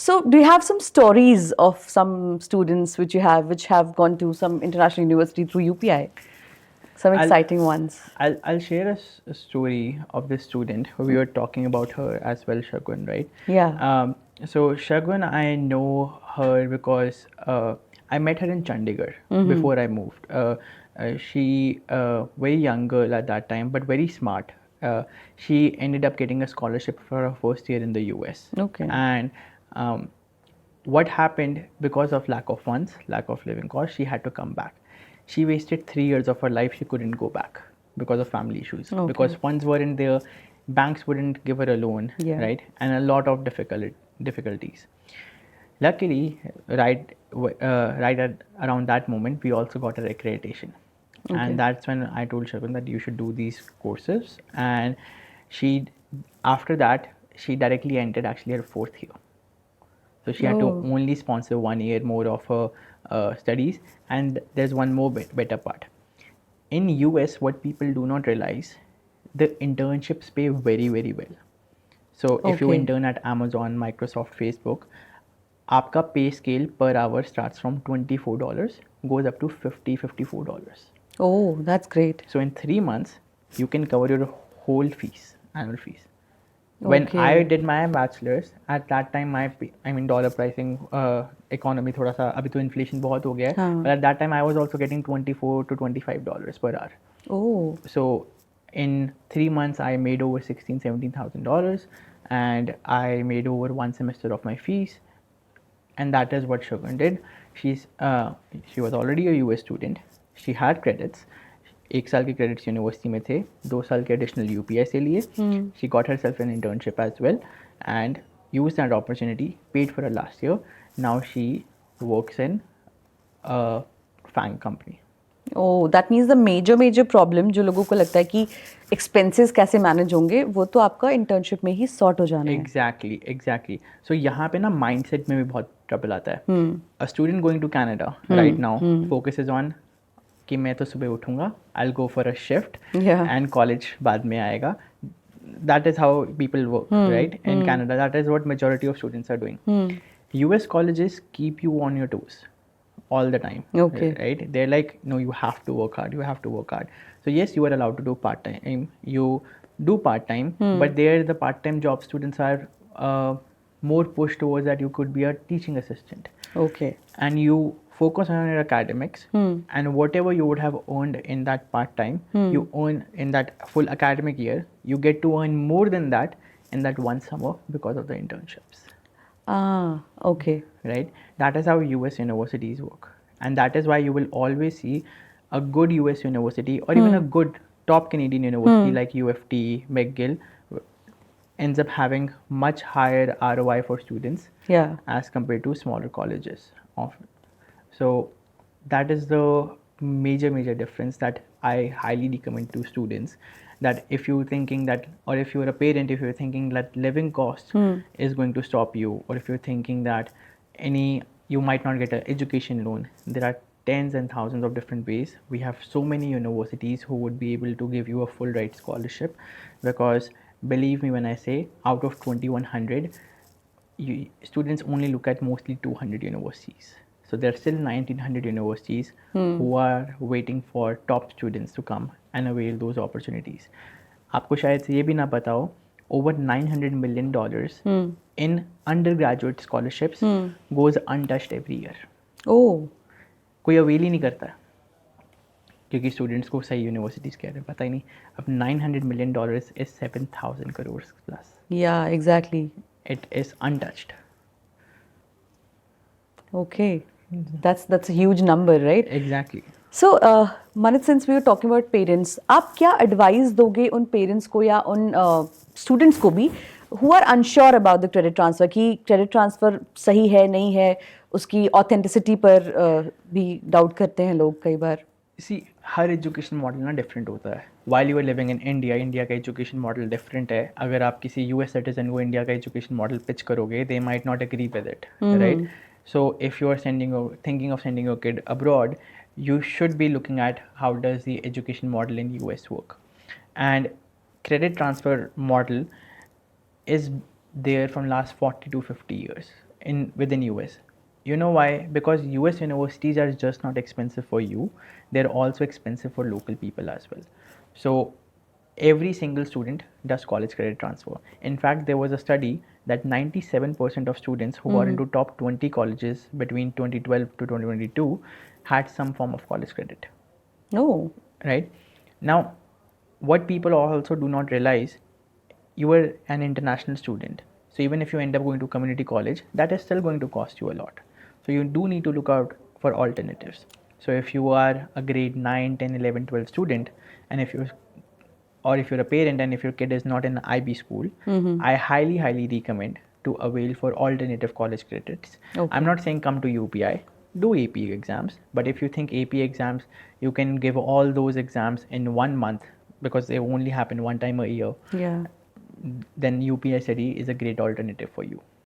So, do you have some stories of some students which have gone to some international university through UPI? Some I'll exciting ones. I'll share a story of this student. We were talking about her as well, Shagun, right? Yeah. So Shagun, I know her because I met her in Chandigarh before I moved. She very young girl at that time, but very smart. She ended up getting a scholarship for her first year in the US. Okay. And um, what happened because of lack of funds, lack of living cost, she had to come back. She wasted 3 years of her life. She couldn't go back because of family issues. Okay. Because funds weren't there, banks wouldn't give her a loan, Yeah. right? And a lot of difficulties. Luckily, right at around that moment, we also got her accreditation, and that's when I told Shagun that you should do these courses. And she, after that, she directly entered actually her fourth year. So she had to Oh. only sponsor 1 year more of her studies. And there's one more better part. In US, what people do not realize, the internships pay very, very well. So if you Okay. intern at Amazon, Microsoft, Facebook, आपका pay scale per hour starts from $24, goes up to $54. Oh, that's great. So in 3 months, you can cover your whole fees, annual fees. When I Okay. did my bachelor's, at that time dollar pricing economy थोड़ा सा अभी तो inflation बहुत हो गया है, हाँ. but at that time I was also getting $24 to $25 per hour. Oh. So in 3 months I made over $16,000-17,000, and I made over one semester of my fees, and that is what Shogun did. She was already a US student. She had credits. 1 साल के credits university में थे, 2 साल के additional UPI से लिए. She got herself an internship as well and used that opportunity, paid for her last year. Now she works in a FANG company. Oh, that means the major problem जो लोगों को लगता है कि expenses कैसे manage होंगे, वो तो आपका internship में ही sort हो जाना है. Exactly. So यहाँ पे ना mindset में भी बहुत trouble आता है. A student going to Canada right now focuses on कि मैं तो सुबह उठूंगा, I'll go for a shift, Yeah. and college बाद में आएगा. That is how people work, right? In Canada, that is what majority of students are doing. US colleges keep you on your toes all the time. Okay. Right? They're like, no, you have to work hard. You have to work hard. So yes, you are allowed to do part time. You do part time, but there the part time job students are more pushed towards that you could be a teaching assistant. Okay. And you focus on your academics, and whatever you would have earned in that part time, you earn in that full academic year. You get to earn more than that in that one summer because of the internships. Ah, okay. Right? That is how US universities work. And that is why you will always see a good US university, or even a good top Canadian university like UFT, McGill, ends up having much higher ROI for students, Yeah. as compared to smaller colleges often. So that is the major difference that I highly recommend to students, that if you're thinking that, or if you're a parent, if you're thinking that living cost is going to stop you, or if you're thinking that you might not get an education loan, there are tens and thousands of different ways. We have so many universities who would be able to give you a full ride scholarship, because believe me when I say, out of 2100, students only look at mostly 200 universities. So there are still 1900 universities who are waiting for top students to come and avail those opportunities. आपको शायद से ये भी ना पता हो, over $900 million in undergraduate scholarships goes untouched every year. Oh. कोई avail ही नहीं करता, क्योंकि स्टूडेंट्स को सही यूनिवर्सिटीज़ कह रहे हैं, पता ही नहीं. अब $900 million is 7,000 crores plus. Yeah, exactly. It is untouched. Okay. That's a huge number, right? Exactly. So, Manit, since we were talking about parents, आप क्या advice दोगे उन parents को या उन students को भी who are unsure about the credit transfer, कि credit transfer सही है नहीं है, उसकी authenticity पर भी doubt करते हैं लोग कई बार. See, हर एजुकेशन मॉडल ना डिफरेंट होता है. While you are living in India का एजुकेशन मॉडल डिफरेंट है. अगर आप किसी यूएस सिटीजन को इंडिया का एजुकेशन मॉडल पिच करोगे, they might not agree with it, right? So if you are thinking of sending your kid abroad, you should be looking at how does the education model in US work. And credit transfer model is there from last 40 to 50 years. in within US. You know why? Because US universities are just not expensive for you, they're also expensive for local people as well. So every single student does college credit transfer. In fact, there was a study that 97% of students who got into top 20 colleges between 2012 to 2022 had some form of college credit, Oh. right? Now, what people also do not realize, you were an international student. So even if you end up going to community college, that is still going to cost you a lot. So you do need to look out for alternatives. So if you are a grade 9, 10, 11, 12 student, and if you're a parent and if your kid is not in IB school, I highly recommend to avail for alternative college credits. Okay. I'm not saying come to UPI, do AP exams, but if you think AP exams, you can give all those exams in 1 month because they only happen one time a year, Yeah. then UPI study is a great alternative for you.